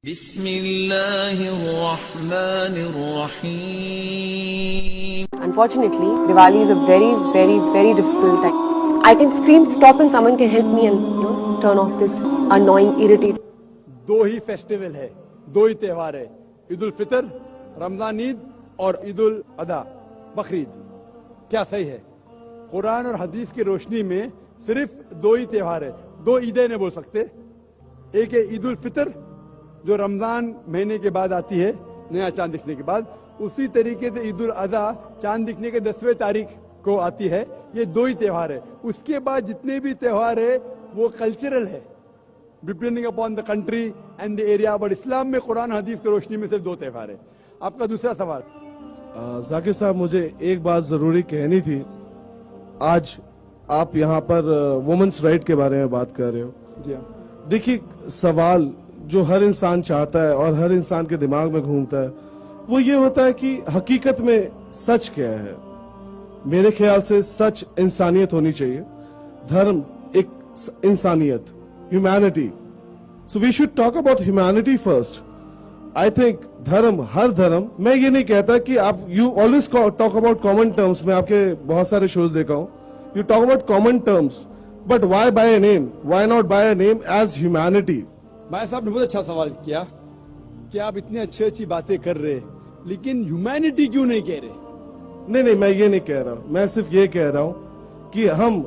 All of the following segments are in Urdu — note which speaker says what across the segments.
Speaker 1: بسم اللہ الرحمن الرحیم.
Speaker 2: Unfortunately, Diwali is a very, very, very difficult time. I can scream stop and someone can help me and turn off this annoying, irritating.
Speaker 3: دو ہی فیسٹیول ہے، دو ہی تہوار ہے، عید الفطر رمضان عید اور عید الاضحیٰ بقرعید. کیا صحیح ہے؟ قرآن اور حدیث کی روشنی میں صرف دو ہی تہوار ہے، دو عیدیں نہیں بول سکتے. ایک ہے عید الفطر جو رمضان مہینے کے بعد آتی ہے نیا چاند دکھنے کے بعد، اسی طریقے سے عید الاضحیٰ چاند دکھنے کے 10ویں تاریخ کو آتی ہے. یہ دو ہی تہوار ہے. اس کے بعد جتنے بھی تہوار ہے وہ کلچرل ہے، depending upon the country and the area. But اسلام میں قرآن حدیث کی روشنی میں صرف دو تہوار ہے. آپ کا دوسرا سوال.
Speaker 4: ذاکر صاحب، مجھے ایک بات ضروری کہنی تھی. آج آپ یہاں پر وومنس رائٹ کے بارے میں بات کر رہے ہو.
Speaker 3: جی ہاں،
Speaker 4: دیکھیے، سوال جو ہر انسان چاہتا ہے اور ہر انسان کے دماغ میں گھومتا ہے وہ یہ ہوتا ہے کہ حقیقت میں سچ کیا ہے. میرے خیال سے سچ انسانیت ہونی چاہیے. دھرم ایک انسانیت، humanity. So we should talk about humanity first. I think دھرم، ہر دھرم، میں یہ نہیں کہتا کہ آپ you always talk about common terms. میں آپ کے بہت سارے شوز دیکھا ہوں. You talk about common terms, but why by a name? Why not by a name as humanity?
Speaker 3: بھائی صاحب نے بہت اچھا سوال کیا کہ آپ اتنی اچھی باتیں کر رہے لیکن ہیومینٹی کیوں نہیں کہہ رہے.
Speaker 4: نہیں، میں یہ نہیں کہہ رہا ہوں. میں صرف یہ کہہ رہا ہوں کہ ہم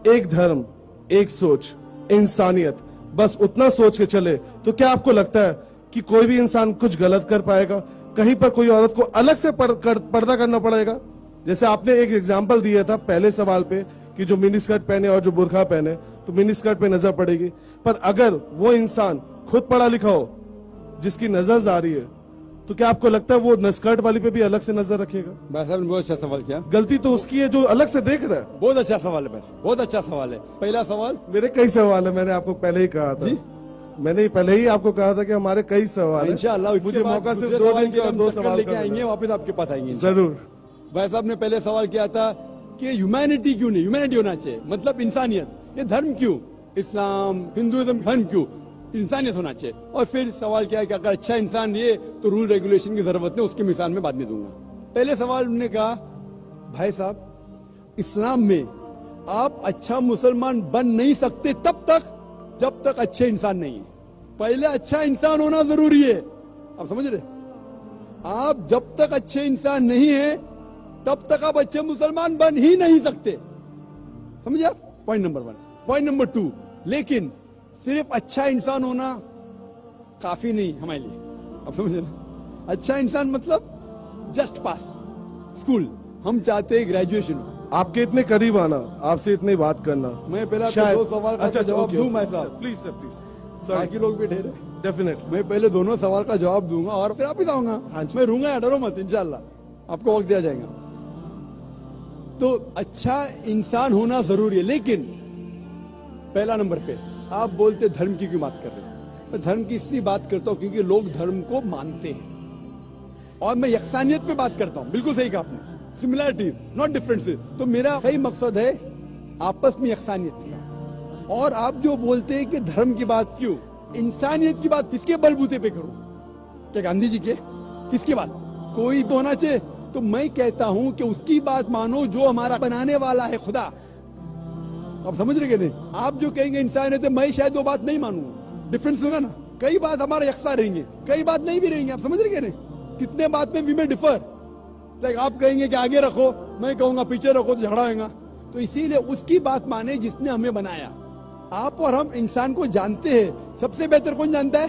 Speaker 4: ایک دھرم، ایک سوچ، انسانیت، بس اتنا سوچ کے چلے تو کیا آپ کو لگتا ہے کہ کوئی بھی انسان کچھ غلط کر پائے گا؟ کہیں پر کوئی عورت کو الگ سے پردہ کرنا پڑے گا؟ جیسے آپ نے ایک ایگزامپل دیا تھا پہلے سوال پہ کہ جو منی اسکرٹ پہنے اور جو برقع پہنے تو منی اسکرٹ پہ نظر پڑے گی. پر اگر وہ انسان خود پڑھا لکھا ہو جس کی نظر جاری ہے تو کیا آپ کو لگتا ہے وہ اسکرٹ والی پہ بھی الگ سے نظر رکھے گا؟
Speaker 3: بھائی صاحب نے بہت اچھا سوال کیا.
Speaker 4: غلطی تو اس کی ہے جو الگ سے دیکھ رہا ہے.
Speaker 3: بہت اچھا سوال ہے بھائی، بہت اچھا سوال ہے. پہلا سوال،
Speaker 4: میرے کئی سوال ہے. میں نے آپ کو پہلے ہی کہا تھا. میں نے پہلے ہی آپ کو کہا تھا کہ ہمارے کئی سوال ہیں.
Speaker 3: انشاءاللہ
Speaker 4: مجھے موقع صرف 2 دن کے اور 2 سوال
Speaker 3: لے کے آئیں گے، واپس آپ کے پاس آئیں گے
Speaker 4: ضرور.
Speaker 3: بھائی صاحب نے پہلے سوال کیا تھا کہ ہیومینٹی کیوں نہیں؟ ہیومینٹی ہونا چاہیے، مطلب انسانیت. یہ دھرم کیوں؟ اسلام، ہندوازم، دھرم کیوں؟ انسانیت ہونا چاہیے. اور پھر سوال کیا ہے کہ اگر اچھا انسان یہ تو رول ریگولیشن کی ضرورت نہیں. اس کی مثال میں بعد میں دوں گا. پہلے سوال انہوں نے کہا بھائی صاحب اسلام میں آپ اچھا مسلمان بن نہیں سکتے تب تک جب تک اچھے انسان نہیں ہیں. پہلے اچھا انسان ہونا ضروری ہے. آپ سمجھ رہے؟ آپ جب تک اچھے انسان نہیں ہیں تب تک آپ اچھے مسلمان بن ہی نہیں سکتے. سمجھے آپ؟ Point number 1. پوائنٹ نمبر 2، لیکن صرف اچھا انسان ہونا کافی نہیں ہمارے لیے. آپ سمجھے نا؟ اچھا انسان مطلب جسٹ پاس اسکول. ہم چاہتے ہیں گریجویشن ہو.
Speaker 4: آپ کے اتنے قریب آنا، آپ سے اتنی بات کرنا.
Speaker 3: میں پہلا
Speaker 4: شاید
Speaker 3: 2 سوال کا جواب دوں میں صاحب.
Speaker 4: Please sir, please.
Speaker 3: باقی لوگ بھی ٹھہرے.
Speaker 4: ڈیفینیٹلی
Speaker 3: میں پہلے دونوں سوال کا جواب دوں گا اور پھر آپ ہی آؤں گا. میں روں گا، ڈرو مت، انشاءاللہ آپ کو وقت دیا جائے گا. تو اچھا انسان ہونا ضروری ہے، لیکن پہلا نمبر پہ آپ بولتے دھرم کی کیوں بات کر رہے ہیں؟ میں دھرم کی اس لیے بات کرتا ہوں کیونکہ لوگ دھرم کو مانتے ہیں. اور میں یکسانیت پہ بات کرتا ہوں. بالکل صحیح کہا آپ نے، سملیرٹی ناٹ ڈفرینس. تو میرا صحیح مقصد ہے آپس میں یکسانیت کا. اور آپ جو بولتے ہیں کہ دھرم کی بات کیوں، انسانیت کی بات کس کے بلبوتے پہ کروں؟ کیا گاندھی جی کے؟ کس کے بات؟ کوئی تو ہونا چاہیے. تو میں کہتا ہوں کہ اس کی بات مانو جو ہمارا بنانے والا ہے، خدا. آپ سمجھ رہے کہ نہیں؟ آپ جو کہیں گے انسانیت ہے، میں شاید وہ بات نہیں مانوں گا. ڈفرینس ہوگا نا. کئی بات ہمارا یکساں رہیں گے، کئی بات نہیں بھی رہیں گے. آپ سمجھ رہے کہ نہیں؟ کتنے بات میں وی میں ڈفر. آپ کہیں گے کہ آگے رکھو، میں کہوں گا پیچھے رکھو تو جھگڑا ہوگا. تو اسی لیے اس کی بات مانے جس نے ہمیں بنایا. آپ اور ہم انسان کو جانتے ہیں. سب سے بہتر کون جانتا ہے؟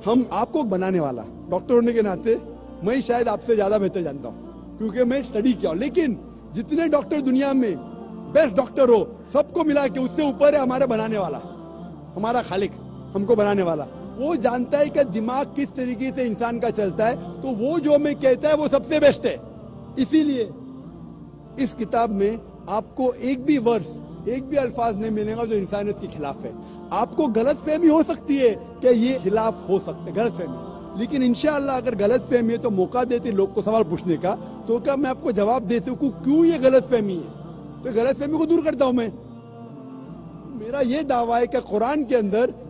Speaker 3: ہم. آپ کو بنانے والا ڈاکٹر ہونے کے ناطے میں شاید آپ سے زیادہ بہتر جانتا ہوں کیونکہ میں اسٹڈی کیا ہوں. لیکن جتنے ڈاکٹر دنیا میں بیسٹ ڈاکٹر ہو، سب کو ملا کے اس سے اوپر ہے ہمارا بنانے والا، ہمارا خالق، ہم کو بنانے والا. وہ جانتا ہے کہ دماغ کس طریقے سے انسان کا چلتا ہے. تو وہ جو میں کہتا ہے وہ سب سے بیسٹ ہے. اسی لیے اس کتاب میں آپ کو ایک بھی ورس، ایک بھی الفاظ نہیں ملے گا جو انسانیت کے خلاف ہے. آپ کو غلط فہمی ہو سکتی ہے کہ یہ خلاف ہو سکتے، غلط فہمی. لیکن انشاءاللہ اگر غلط فہمی ہے تو موقع دیتے لوگ کو سوال پوچھنے کا، تو کیا میں آپ کو جواب دے سکوں کیوں یہ غلط فہمی ہے. تو غلط فہمی کو دور کرتا ہوں میں. میرا یہ دعویٰ ہے کہ قرآن کے اندر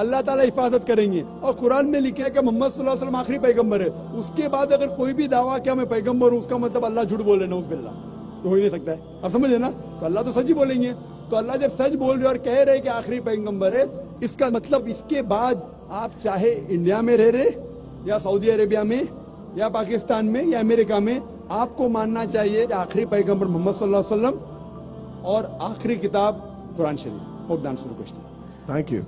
Speaker 3: اللہ تعالیٰ حفاظت کریں گے. اور قرآن میں لکھا ہے کہ محمد صلی اللہ علیہ وسلم آخری پیغمبر ہے. اس کے بعد اگر کوئی بھی دعویٰ کیا میں پیغمبر ہوں, اس کا مطلب اللہ جھوٹ بول رہے ہیں, نعوذ باللہ, تو ہو ہی نہیں سکتا ہے. آپ سمجھے نا, تو اللہ تو سچ ہی بولیں گے. تو اللہ جب سچ بول رہے اور کہہ رہے کہ آخری پیغمبر ہے, اس کا مطلب اس کے بعد آپ چاہے انڈیا میں رہ رہے یا سعودی عربیہ میں یا پاکستان میں یا امریکہ میں, آپ کو ماننا چاہیے کہ آخری پیغمبر محمد صلی اللہ علیہ وسلم اور آخری کتاب قرآن شریف. Hope the answer the question.
Speaker 4: Thank you.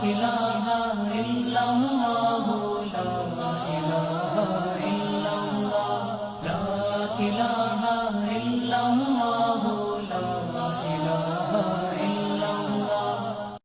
Speaker 1: إله إلا الله